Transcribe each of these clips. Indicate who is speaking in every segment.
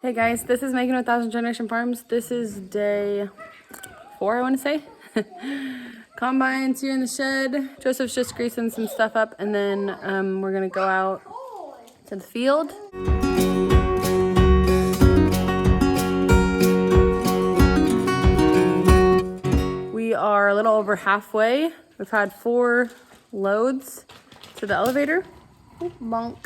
Speaker 1: Hey guys, this is Megan with 1000 Generation Farms. This is day 4, I want to say. Combine's here in the shed. Joseph's just greasing some stuff up, and then we're gonna go out to the field. We are a little over halfway. We've had 4 loads to the elevator. Ooh, bonk.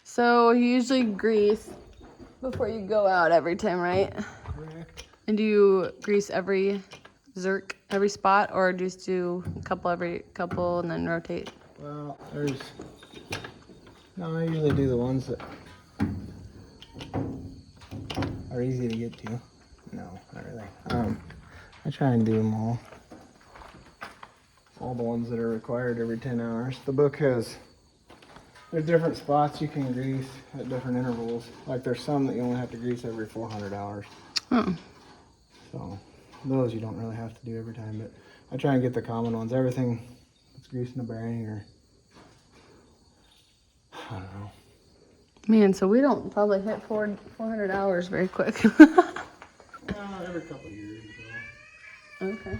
Speaker 1: So you usually grease before you go out every time, right?
Speaker 2: Correct.
Speaker 1: And do you grease every every spot, or just do a couple every couple and then rotate?
Speaker 2: Well, I usually do the ones that are easy to get to. No, not really. I try and do them all the ones that are required every 10 hours. The book there's different spots you can grease at different intervals. Like there's some that you only have to grease every 400 hours.
Speaker 1: Oh.
Speaker 2: So those you don't really have to do every time, but I try and get the common ones. Everything that's greasing a bearing or, I don't know.
Speaker 1: Man, so we don't probably hit 400 hours very quick.
Speaker 2: Every couple of years or so.
Speaker 1: Okay.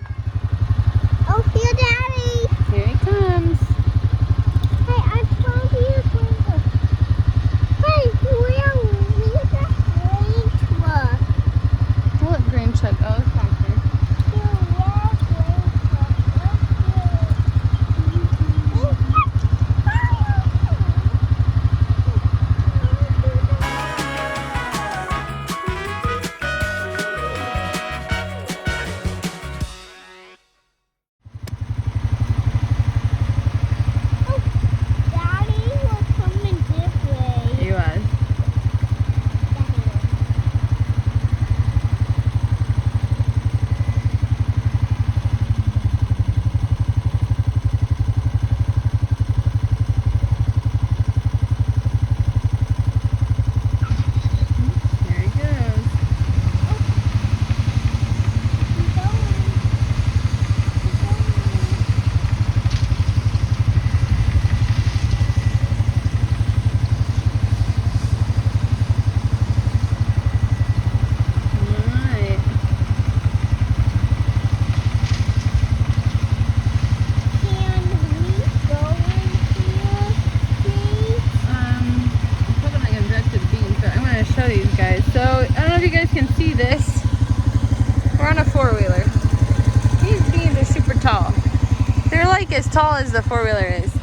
Speaker 3: Oh, here, Daddy.
Speaker 1: Here he comes.
Speaker 3: Hey, I found you. Hey, where's that green truck?
Speaker 1: What green truck? Oh, it's back there. You are. Here he goes. Alright. I'm probably not gonna direct to the beans, but I'm gonna show these guys. So I don't know if you guys can see this. We're on a 4-wheeler. These beans are super tall. They're like as tall as the 4-wheeler is.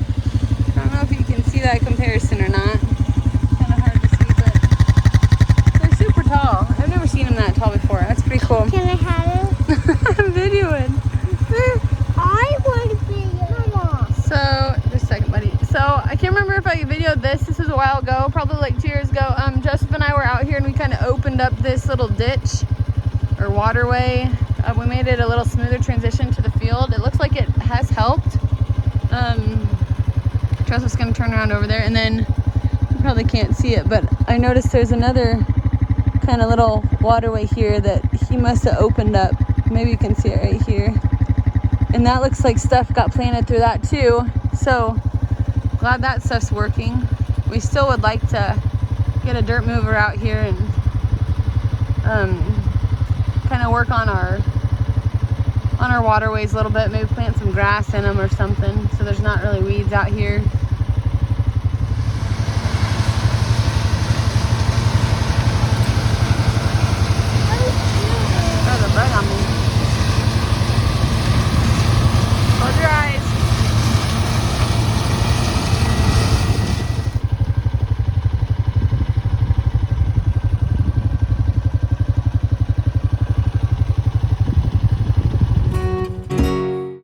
Speaker 1: I don't know if you can see that comparison or not. Kind of hard to see, but they're super tall. I've never seen them that tall before. That's pretty cool.
Speaker 3: Can I have it?
Speaker 1: I'm videoing.
Speaker 3: I want to be Mama.
Speaker 1: So, just a second, buddy. So, I can't remember if I videoed this. This was a while ago, probably like 2 years ago. Joseph and I were out here and we kind of opened up this little ditch or waterway. We made it a little smoother transition to the field. It looks like it has helped. Joseph's gonna turn around over there, and then you probably can't see it, but I noticed there's another kind of little waterway here that he must have opened up. Maybe you can see it right here. And that looks like stuff got planted through that too. So glad that stuff's working. We still would like to get a dirt mover out here and kind of work on our waterways a little bit. Maybe plant some grass in them or something, so there's not really weeds out here.